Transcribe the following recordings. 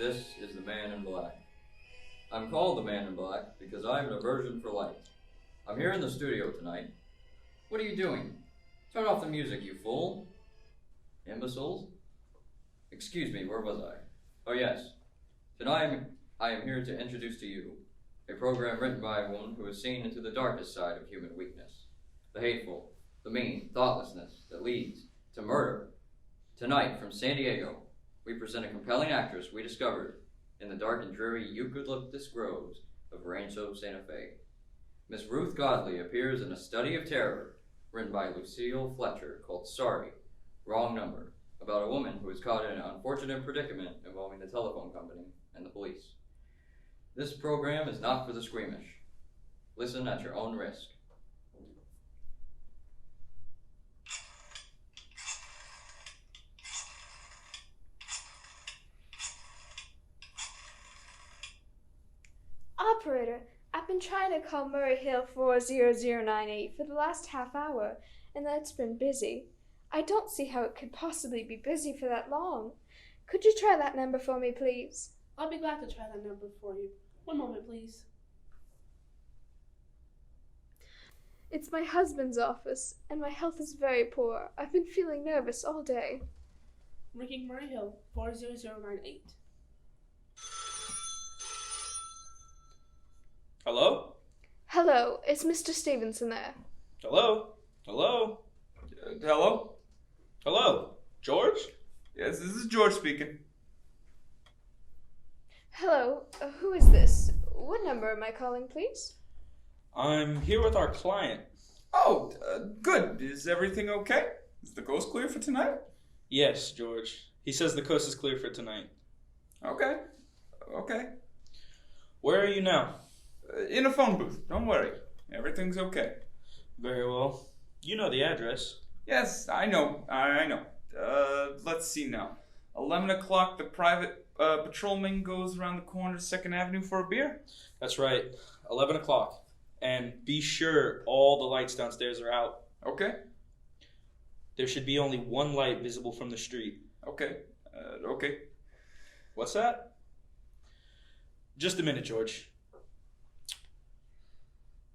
This is the Man in Black. I'm called the Man in Black because I have an aversion for light. I'm here in the studio tonight. What are you doing? Turn off the music, you fool. Imbeciles? Excuse me, where was I? Oh yes. Tonight I am here to introduce to you a program written by one who has seen into the darkest side of human weakness. The hateful, the mean, thoughtlessness that leads to murder. Tonight, from San Diego, we present a compelling actress we discovered in the dark and dreary eucalyptus groves of Rancho Santa Fe. Miss Ruth Godley appears in a study of terror written by Lucille Fletcher called Sorry, Wrong Number, about a woman who is caught in an unfortunate predicament involving the telephone company and the police. This program is not for the squeamish. Listen at your own risk. Operator, I've been trying to call Murray Hill 40098 for the last half hour, and that's been busy. I don't see how it could possibly be busy for that long. Could you try that number for me, please? I'll be glad to try that number for you. One moment, please. It's my husband's office, and my health is very poor. I've been feeling nervous all day. Ringing Murray Hill 40098. Hello? Hello, is Mr. Stevenson there? Hello? Hello? Hello? Hello? George? Yes, this is George speaking. Hello, who is this? What number am I calling, please? I'm here with our client. Oh, good. Is everything okay? Is the coast clear for tonight? Yes, George. He says the coast is clear for tonight. Okay. Where are you now? In a phone booth. Don't worry. Everything's okay. Very well. You know the address. Yes, I know. Let's see now. 11 o'clock, the private patrolman goes around the corner to 2nd Avenue for a beer? That's right. 11 o'clock. And be sure all the lights downstairs are out. Okay. There should be only one light visible from the street. Okay. What's that? Just a minute, George.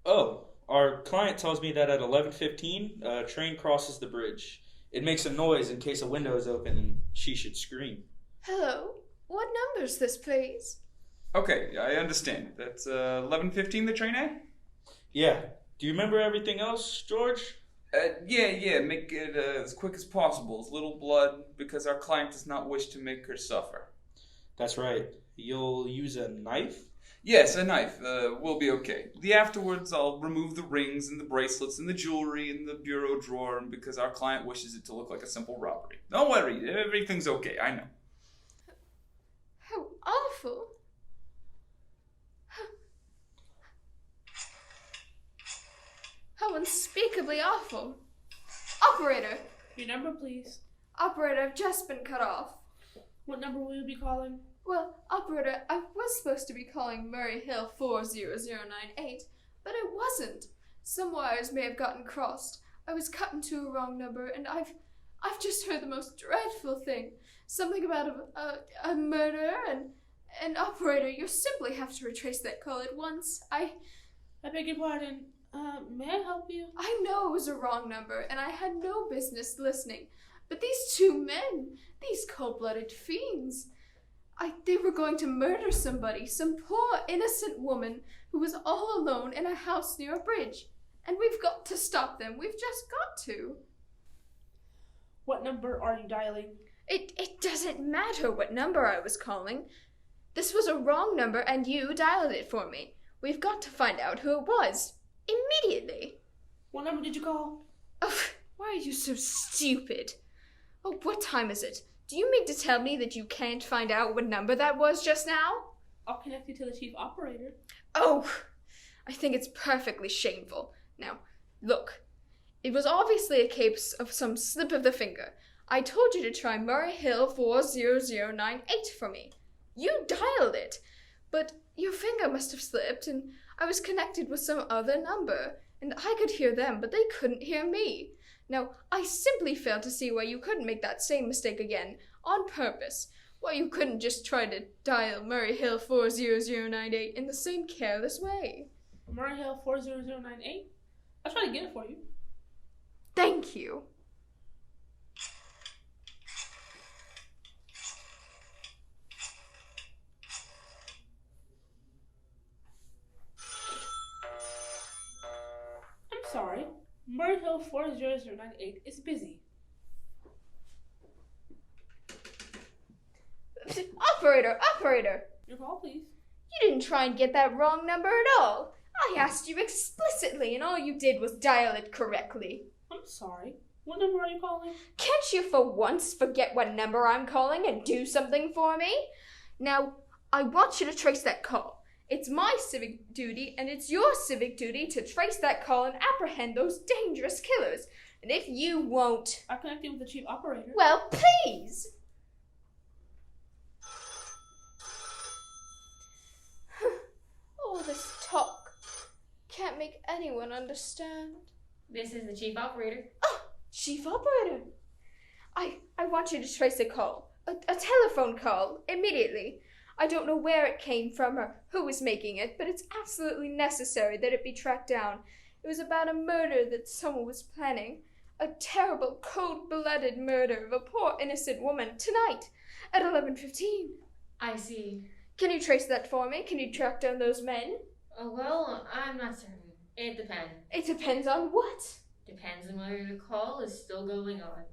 Oh, our client tells me that at 11:15, a train crosses the bridge. It makes a noise in case a window is open and she should scream. Hello, what number is this, please? Okay, I understand. That's 11:15 the train, eh? Yeah. Do you remember everything else, George? Yeah. Make it as quick as possible. As little blood, because our client does not wish to make her suffer. That's right. You'll use a knife? Yes, a knife. Will be okay. Afterwards, I'll remove the rings and the bracelets and the jewelry and the bureau drawer because our client wishes it to look like a simple robbery. Don't worry, everything's okay, I know. How awful. How unspeakably awful. Operator! Your number, please. Operator, I've just been cut off. What number will you be calling? Well, operator, I was supposed to be calling Murray Hill 40098, but I wasn't. Some wires may have gotten crossed. I was cut into a wrong number, and I've just heard the most dreadful thing. Something about a murder, and operator, you simply have to retrace that call at once. I beg your pardon. May I help you? I know it was a wrong number, and I had no business listening. But these two men, these cold-blooded fiends, they were going to murder somebody, some poor innocent woman who was all alone in a house near a bridge. And we've got to stop them. We've just got to. What number are you dialing? It doesn't matter what number I was calling. This was a wrong number and you dialed it for me. We've got to find out who it was. Immediately. What number did you call? Oh, why are you so stupid? Oh, what time is it? Do you mean to tell me that you can't find out what number that was just now? I'll connect you to the chief operator. Oh, I think it's perfectly shameful. Now, look, it was obviously a case of some slip of the finger. I told you to try Murray Hill 40098 for me. You dialed it, but your finger must have slipped, and I was connected with some other number, and I could hear them, but they couldn't hear me. Now, I simply failed to see why you couldn't make that same mistake again, on purpose. Well, you couldn't just try to dial Murray Hill 40098 in the same careless way. Murray Hill 40098? I'll try to get it for you. Thank you. I'm sorry. Murray Hill 40098 is busy. Operator! Your call, please. You didn't try and get that wrong number at all. I asked you explicitly, and all you did was dial it correctly. I'm sorry. What number are you calling? Can't you for once forget what number I'm calling and do something for me? Now, I want you to trace that call. It's my civic duty, and it's your civic duty to trace that call and apprehend those dangerous killers. And if you won't... I connected with the chief operator. Well, please! All this talk can't make anyone understand. This is the chief operator. Oh, chief operator! I want you to trace a call. A telephone call, immediately. I don't know where it came from or who was making it, but it's absolutely necessary that it be tracked down. It was about a murder that someone was planning. A terrible, cold-blooded murder of a poor innocent woman tonight at 11:15. I see. Can you trace that for me? Can you track down those men? Well, I'm not certain. It depends. It depends on what? Depends on whether the call is still going on.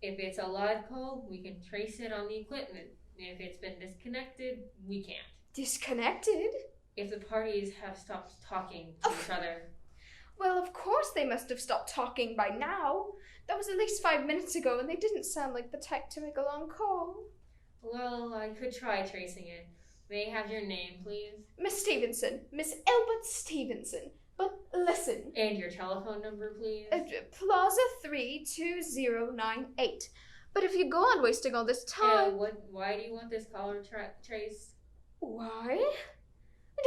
If it's a live call, we can trace it on the equipment. If it's been disconnected, we can't. Disconnected? If the parties have stopped talking to each other. Well, of course they must have stopped talking by now. That was at least 5 minutes ago, and they didn't sound like the type to make a long call. Well, I could try tracing it. May I have your name, please? Miss Stevenson. Miss Albert Stevenson. But listen. And your telephone number, please? Plaza 32098. But if you go on wasting all this time... Why do you want this caller traced? Why?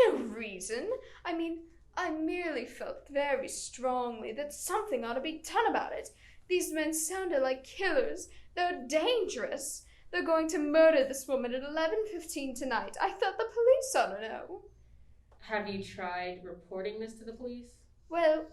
No reason. I mean, I merely felt very strongly that something ought to be done about it. These men sounded like killers. They're dangerous. They're going to murder this woman at 11:15 tonight. I thought the police ought to know. Have you tried reporting this to the police? Well,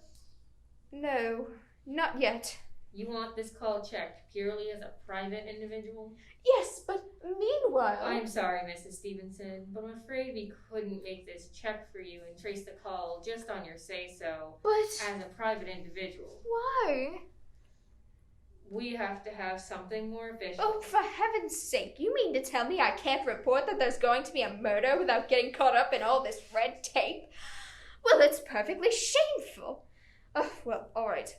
no, not yet. You want this call checked purely as a private individual? Yes, but meanwhile... I'm sorry, Mrs. Stevenson, but I'm afraid we couldn't make this check for you and trace the call just on your say-so But... as a private individual. Why? We have to have something more official. Oh, for heaven's sake, you mean to tell me I can't report that there's going to be a murder without getting caught up in all this red tape? Well, it's perfectly shameful. Oh, well, all right.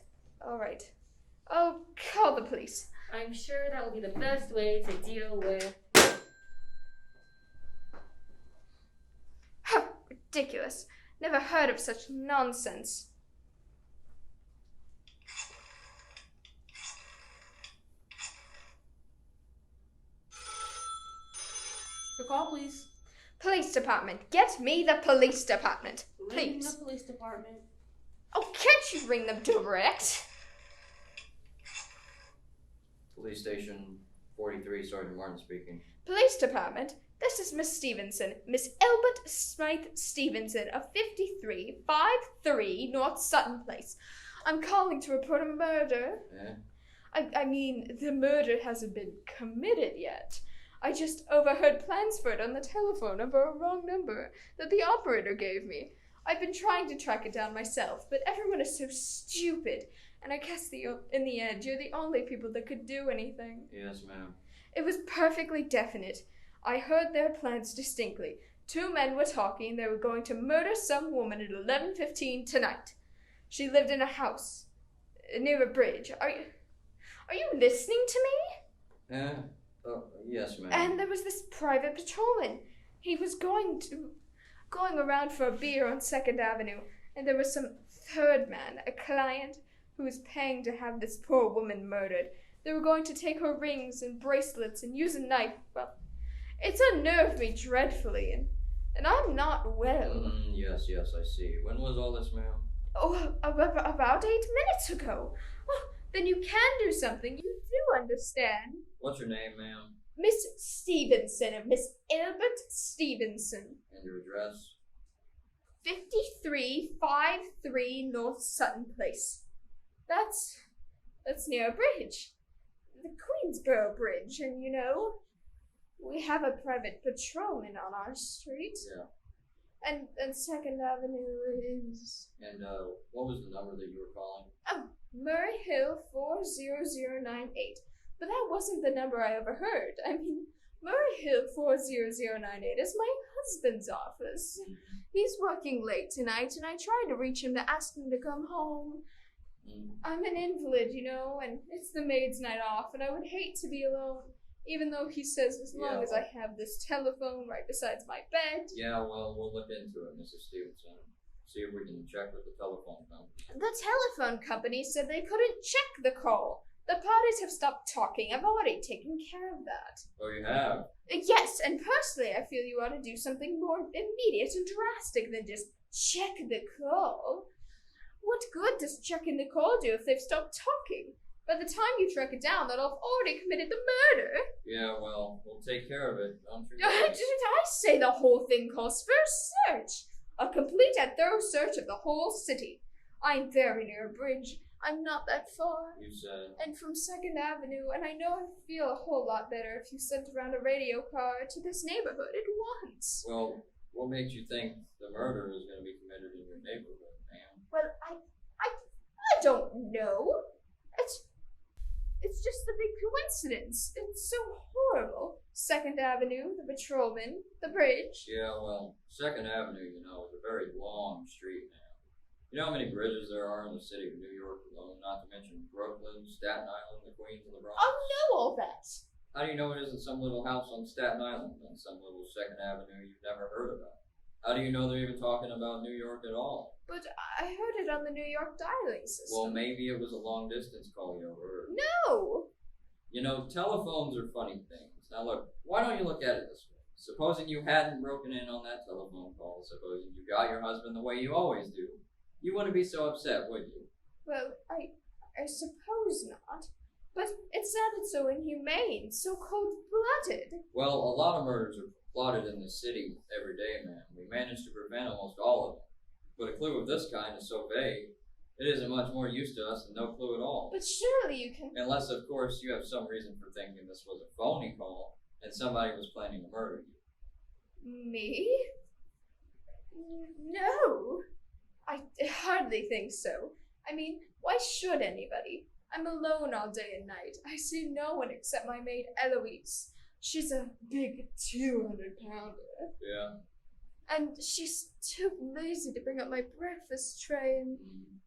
I'll call the police. I'm sure that will be the best way to deal with... Ridiculous. Never heard of such nonsense. Your call, please. Police department. Get me the police department. Ring Please. the police department. Oh, can't you ring them direct? Police Station 43, Sergeant Martin speaking. Police department. This is Miss Stevenson. Miss Albert Smythe Stevenson of 5353 North Sutton Place. I'm calling to report a murder. Eh? I mean, the murder hasn't been committed yet. I just overheard plans for it on the telephone over a wrong number that the operator gave me. I've been trying to track it down myself, but everyone is so stupid, and I guess in the end, you're the only people that could do anything. Yes, ma'am. It was perfectly definite. I heard their plans distinctly. 2 men were talking. They were going to murder some woman at 11:15 tonight. She lived in a house near a bridge. Are you listening to me? Oh, yes, ma'am. And there was this private patrolman. He was going around for a beer on 2nd Avenue, and there was some third man, a client, who was paying to have this poor woman murdered. They were going to take her rings and bracelets and use a knife. Well, it's unnerved me dreadfully, and I'm not well. Yes, I see. When was all this, ma'am? Oh, about 8 minutes ago. Well, then you can do something. You do understand. What's your name, ma'am? Miss Stevenson, Miss Albert Stevenson. And your address? 5353 North Sutton Place. That's near a bridge. The Queensboro Bridge, and you know, we have a private patrolman on our street. Yeah. And 2nd Avenue is... And what was the number that you were calling? Oh, Murray Hill 40098. But that wasn't the number I overheard. I mean, Murray Hill 40098 is my husband's office. He's working late tonight, and I tried to reach him to ask him to come home. I'm an invalid, you know, and it's the maid's night off, and I would hate to be alone, even though he says as long as I have this telephone right beside my bed. Yeah, well, we'll look into it, Mrs. Stevenson. See if we can check with the telephone company. The telephone company said they couldn't check the call. The parties have stopped talking. I've already taken care of that. Oh, you have? Yes, and personally, I feel you ought to do something more immediate and drastic than just check the call. What good does checking the call do if they've stopped talking? By the time you track it down, they'll have already committed the murder. Yeah, well, we'll take care of it, don't you? Did I say the whole thing calls for a search? A complete and thorough search of the whole city. I'm very near a bridge. I'm not that far. You said. And from 2nd Avenue, and I know I'd feel a whole lot better if you sent around a radio car to this neighborhood at once. Well, what makes you think the murder is going to be committed in your neighborhood, ma'am? Well, I don't know. It's just a big coincidence. It's so horrible. 2nd Avenue, the patrolman, the bridge. Yeah, well, 2nd Avenue, you know, is a very long street, ma'am. You know how many bridges there are in the city of New York alone, not to mention Brooklyn, Staten Island, the Queens, and the Bronx? I know all that. How do you know it isn't some little house on Staten Island on some little 2nd Avenue you've never heard about? How do you know they're even talking about New York at all? But I heard it on the New York dialing system. Well, maybe it was a long-distance call you overheard. No! You know, telephones are funny things. Now look, why don't you look at it this way? Supposing you hadn't broken in on that telephone call, supposing you got your husband the way you always do, you wouldn't be so upset, would you? Well, I suppose not. But it sounded so inhumane, so cold-blooded. Well, a lot of murders are plotted in the city every day, ma'am. We manage to prevent almost all of them. But a clue of this kind is so vague, it isn't much more use to us than no clue at all. But surely you can... Unless, of course, you have some reason for thinking this was a phony call and somebody was planning to murder you. Me? No. I hardly think so. I mean, why should anybody? I'm alone all day and night. I see no one except my maid Eloise. She's a big 200-pounder. Yeah. And she's too lazy to bring up my breakfast tray, and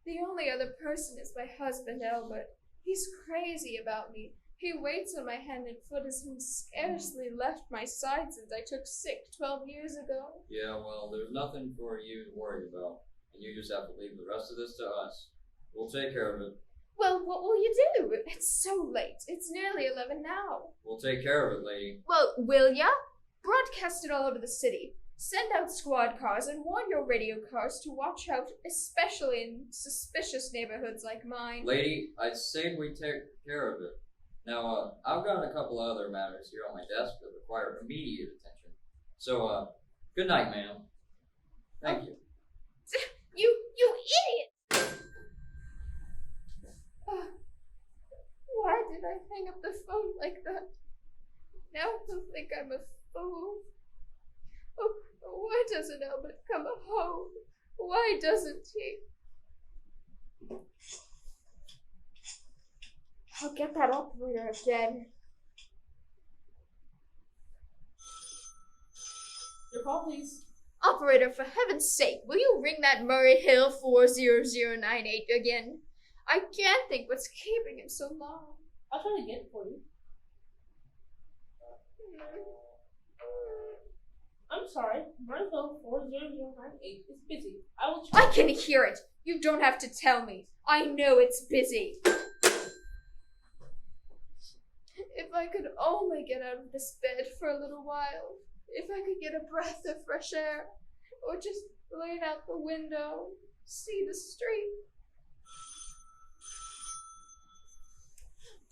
the only other person is my husband, Albert. He's crazy about me. He waits on my hand and foot as he scarcely left my side since I took sick 12 years ago. Yeah, well, there's nothing for you to worry about, and you just have to leave the rest of this to us. We'll take care of it. Well, what will you do? It's so late. It's nearly 11 now. We'll take care of it, lady. Well, will ya? Broadcast it all over the city. Send out squad cars and warn your radio cars to watch out, especially in suspicious neighborhoods like mine. Lady, I say we take care of it. Now, I've got a couple other matters here on my desk that require immediate attention. So, good night, ma'am. Thank you. You idiot! Why did I hang up the phone like that? Now he'll think I'm a fool. Oh, why doesn't Albert come home? Why doesn't he? I'll get that operator again. Your call, please. Operator, for heaven's sake, will you ring that Murray Hill 40098 again? I can't think what's keeping him so long. I'll try to get it for you. I'm sorry. Murrayville 40098 is busy. I will try. I can hear it. You don't have to tell me. I know it's busy. If I could only get out of this bed for a little while. If I could get a breath of fresh air. Or just lean out the window. See the street.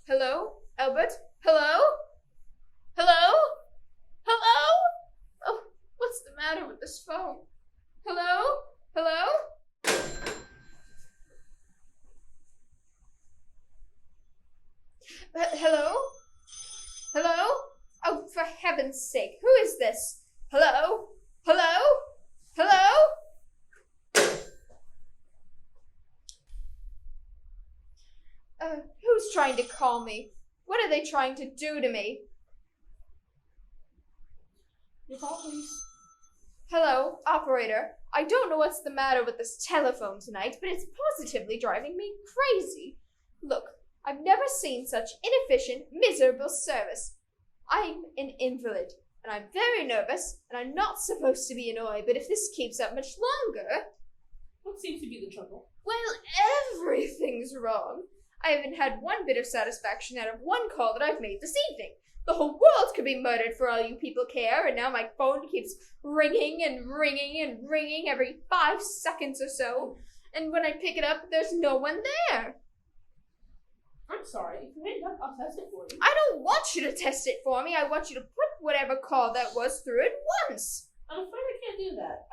Hello? Albert? Hello? Hello? Hello? Oh, what's the matter with this phone? Hello? Hello? Hello? Hello? Oh, for heaven's sake, who is this? Hello? Hello? Hello? Who's trying to call me? What are they trying to do to me? Your call, please. Hello, operator. I don't know what's the matter with this telephone tonight, but it's positively driving me crazy. Look, I've never seen such inefficient, miserable service. I'm an invalid, and I'm very nervous, and I'm not supposed to be annoyed, but if this keeps up much longer... What seems to be the trouble? Well, everything's wrong. I haven't had one bit of satisfaction out of one call that I've made this evening. The whole world could be murdered for all you people care, and now my phone keeps ringing and ringing and ringing every 5 seconds or so. And when I pick it up, there's no one there. I'm sorry. If you hang up, I'll test it for you. I don't want you to test it for me. I want you to put whatever call that was through it once. I'm afraid I can't do that.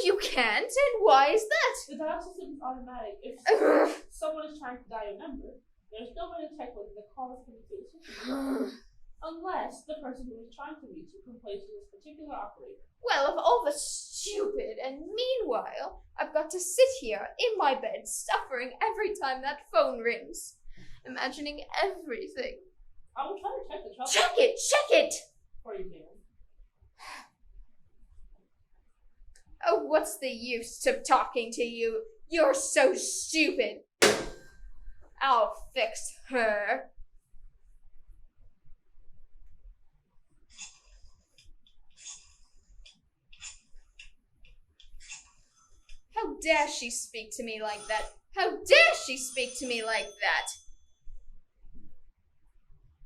You can't? And why is that? The dial system is automatic. If someone is trying to dial your number, there's no way to check whether the call is coming through the system. Unless the person who is trying to reach you complains to this particular operator. Well, of all the stupid, and meanwhile, I've got to sit here in my bed suffering every time that phone rings. Imagining everything. I will try to check the trouble. Check it! For you, ma'am. Oh, what's the use of talking to you? You're so stupid. I'll fix her. How dare she speak to me like that? How dare she speak to me like that?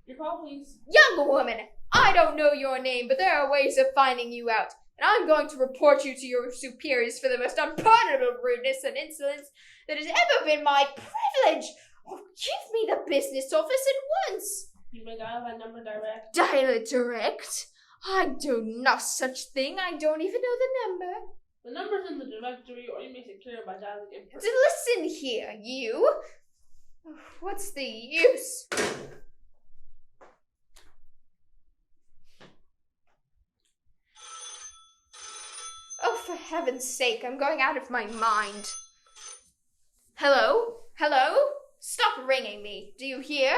Your call, please. Young woman, I don't know your name, but there are ways of finding you out. And I'm going to report you to your superiors for the most unpardonable rudeness and insolence that has ever been my privilege. Oh, give me the business office at once. You may dial that number direct. Dial it direct? I do no such thing. I don't even know the number. The number's in the directory, or you may secure it by dialing in. Listen here, you. What's the use? Oh, for heaven's sake, I'm going out of my mind. Hello? Hello? Stop ringing me. Do you hear?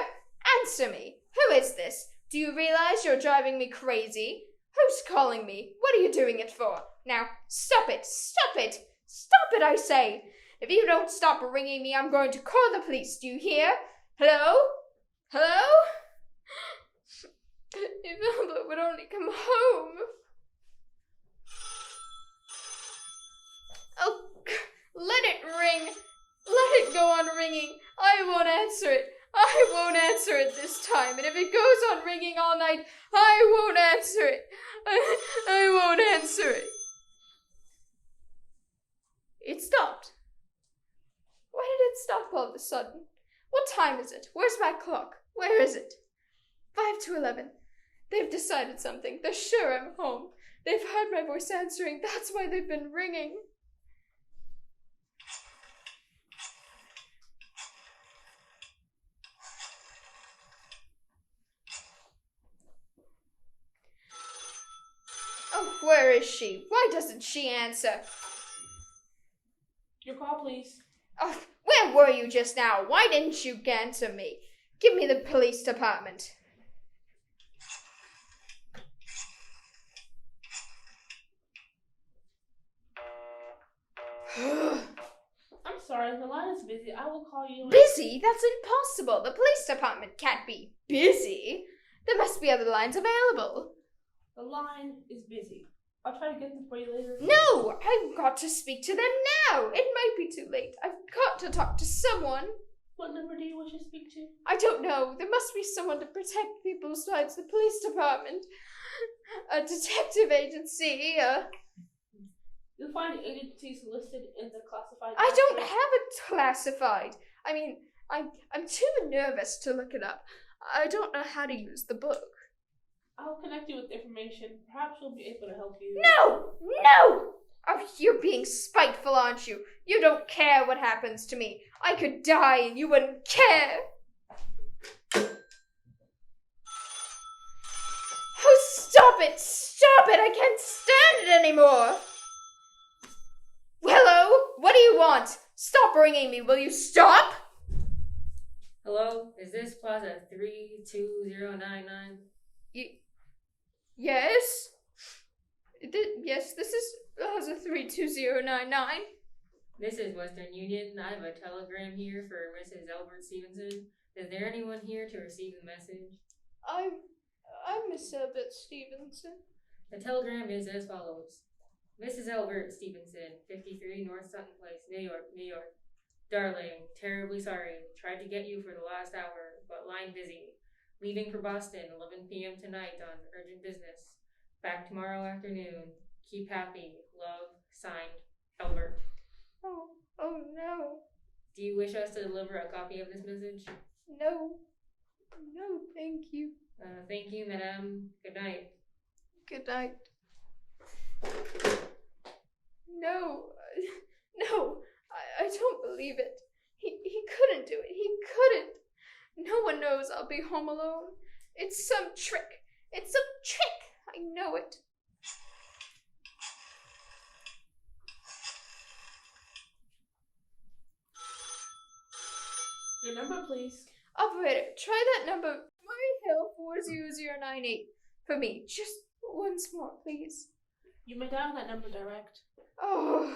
Answer me. Who is this? Do you realize you're driving me crazy? Who's calling me? What are you doing it for? Now, stop it! Stop it! Stop it, I say! If you don't stop ringing me, I'm going to call the police. Do you hear? Hello? Hello? If Albert would only come home. Oh, let it ring. Let it go on ringing. I won't answer it. I won't answer it this time. And if it goes on ringing all night, I won't answer it. I won't answer it. It stopped. Why did it stop all of a sudden? What time is it? Where's my clock? Where is it? 5 to 11. They've decided something. They're sure I'm home. They've heard my voice answering. That's why they've been ringing. Oh, where is she? Why doesn't she answer? Your call, please. Oh, where were you just now? Why didn't you answer me? Give me the police department. I'm sorry, the line is busy. I will call you. Busy? That's impossible. The police department can't be busy. There must be other lines available. The line is busy. I'll try to get them for you later. No, I've got to speak to them now. It might be too late. I've got to talk to someone. What number do you wish to speak to? I don't know. There must be someone to protect people besides the police department. A detective agency. You'll find agencies listed in the classified. I don't have it classified. I mean, I'm too nervous to look it up. I don't know how to use the book. I'll connect you with information. Perhaps we'll be able to help you. No! No! Oh, you're being spiteful, aren't you? You don't care what happens to me. I could die and you wouldn't care. Oh, stop it! Stop it! I can't stand it anymore! Hello? What do you want? Stop ringing me, will you stop? Hello, is this Plaza 32099? Yes? Yes, this is Plaza 32099. This is Western Union. I have a telegram here for Mrs. Albert Stevenson. Is there anyone here to receive the message? I'm Miss Albert Stevenson. The telegram is as follows. Mrs. Albert Stevenson, 53 North Sutton Place, New York, New York. Darling, terribly sorry. Tried to get you for the last hour, but line busy. Leaving for Boston, 11 p.m. tonight on urgent business. Back tomorrow afternoon. Keep happy. Love, signed, Albert. Oh no. Do you wish us to deliver a copy of this message? No, thank you. Thank you, madame. Good night. Good night. No, I don't believe it. He couldn't do it. He couldn't. No one knows I'll be home alone. It's some trick. It's some trick. I know it. Your number, please. Operator, try that number, Murray Hill 40098, for me. Just once more, please. You may dial that number direct. Oh.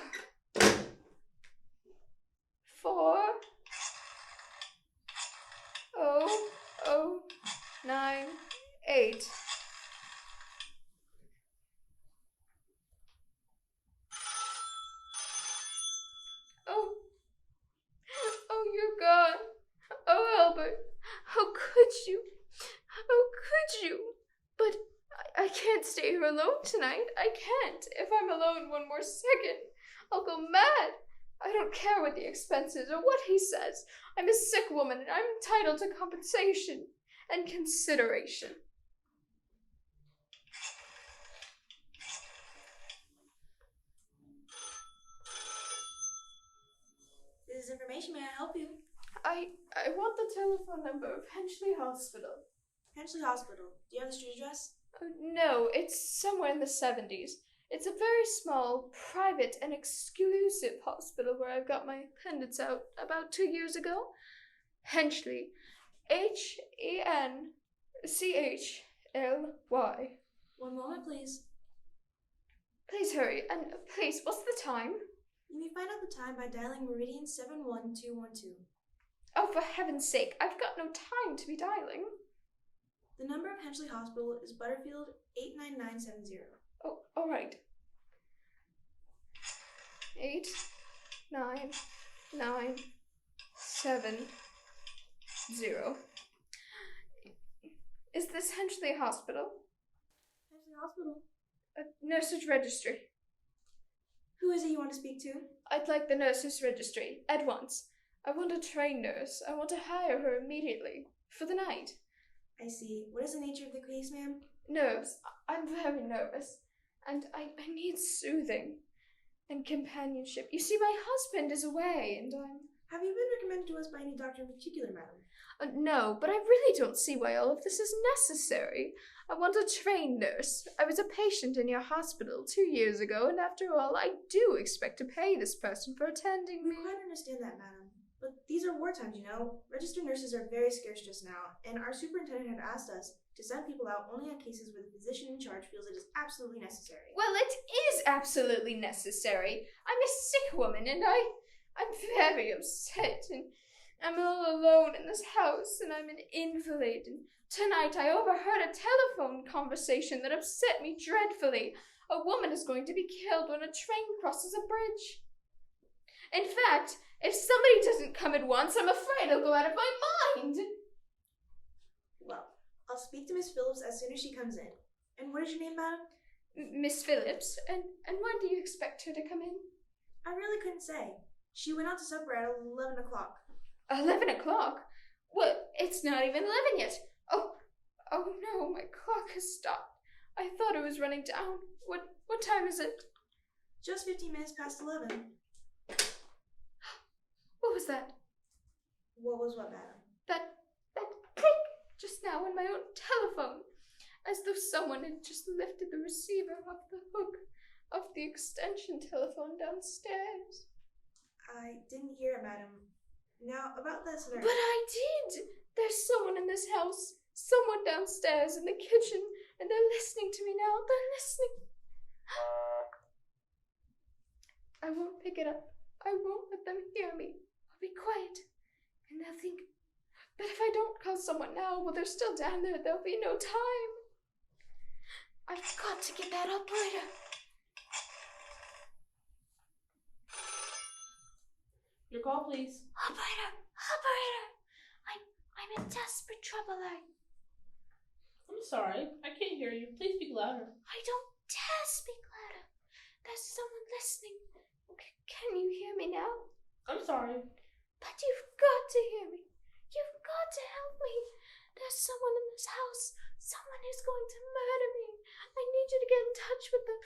40098. Oh, you're gone. Oh, Albert, how could you? How could you? But I can't stay here alone tonight. I can't. If I'm alone one more second, I'll go mad. I don't care what the expense is or what he says. I'm a sick woman and I'm entitled to compensation and consideration. This is information. May I help you? I want the telephone number of Henchley Hospital. Henchley Hospital. Do you have the street address? No, it's somewhere in the 70s. It's a very small, private, and exclusive hospital where I got my appendix out about 2 years ago. Henchley. Henchley. One moment, please. Please hurry, and please, what's the time? You may find out the time by dialing Meridian 71212. Oh, for heaven's sake, I've got no time to be dialing. The number of Henchley Hospital is Butterfield 89970. Oh, all right. 89970. Is this Henchley Hospital? Henchley Hospital. Nurses registry. Who is it you want to speak to? I'd like the nurses registry at once. I want a trained nurse. I want to hire her immediately for the night. I see. What is the nature of the case, ma'am? Nerves. I'm very nervous. And I need soothing and companionship. You see, my husband is away and Have you been recommended to us by any doctor in particular, madam? No, but I really don't see why all of this is necessary. I want a trained nurse. I was a patient in your hospital 2 year ago, and after all, I do expect to pay this person for attending We me. quite understand that, madam. But these are war times, you know. Registered nurses are very scarce just now, and our superintendent had asked us to send people out only on cases where the physician in charge feels it is absolutely necessary. Well, it is absolutely necessary. I'm a sick woman, and I'm very upset, and I'm all alone in this house, and I'm an invalid, and tonight I overheard a telephone conversation that upset me dreadfully. A woman is going to be killed when a train crosses a bridge. In fact, if somebody doesn't come at once, I'm afraid I'll go out of my mind. Well, I'll speak to Miss Phillips as soon as she comes in. And what is your name, madam? Miss Phillips, and when do you expect her to come in? I really couldn't say. She went out to supper at 11 o'clock. 11 o'clock? Well, it's not even 11 yet. Oh no, my clock has stopped. I thought it was running down. What time is it? Just 15 minutes past 11. What was that? What was what, madam? That click just now on my own telephone. As though someone had just lifted the receiver off the hook of the extension telephone downstairs. I didn't hear it, madam. Now, about this nurse. But I did! There's someone in this house. Someone downstairs in the kitchen. And they're listening to me now. They're listening. I won't pick it up. I won't let them hear me. I'll be quiet. And they'll think, but if I don't call someone now, well, they're still down there. There'll be no time. I've got to get that operator. Your call, please. Operator! I'm in desperate trouble. I'm sorry, I can't hear you. Please speak louder. I don't dare speak louder. There's someone listening. Can you hear me now? I'm sorry. But you've got to hear me. You've got to help me. There's someone in this house. Someone who's going to murder me. I need you to get in touch with them.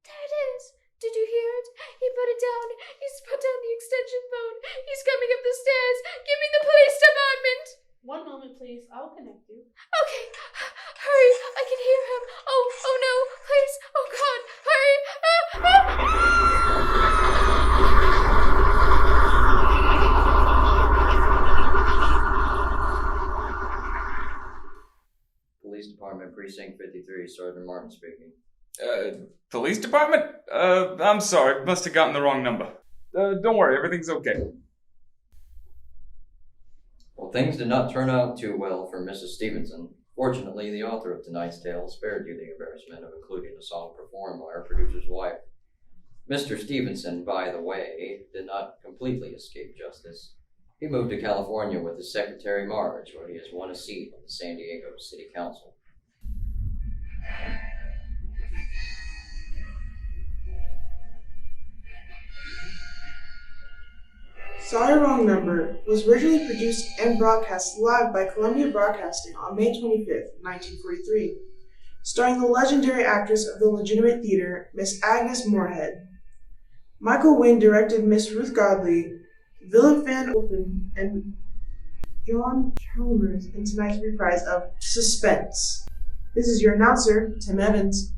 There it is. Did you hear it? He put it down. He's put down the extension phone. He's coming up the stairs. Give me the police department. One moment, please. I'll connect you. Okay. Hurry. I can hear him. Oh no. Please. Oh God. Hurry. Police Department, Precinct 53, Sergeant Martin speaking. Police department? I'm sorry, must have gotten the wrong number. Don't worry, everything's okay. Well, things did not turn out too well for Mrs. Stevenson. Fortunately, the author of tonight's tale spared you the embarrassment of including a song performed by our producer's wife. Mr. Stevenson, by the way, did not completely escape justice. He moved to California with his secretary Marge, where he has won a seat on the San Diego City Council. Sorry Wrong Number was originally produced and broadcast live by Columbia Broadcasting on May 25th, 1943, starring the legendary actress of the legitimate theater, Miss Agnes Moorehead. Michael Wynn directed Miss Ruth Godley, Willem van Oppen, and John Chalmers in tonight's reprise of Suspense. This is your announcer, Tim Evans.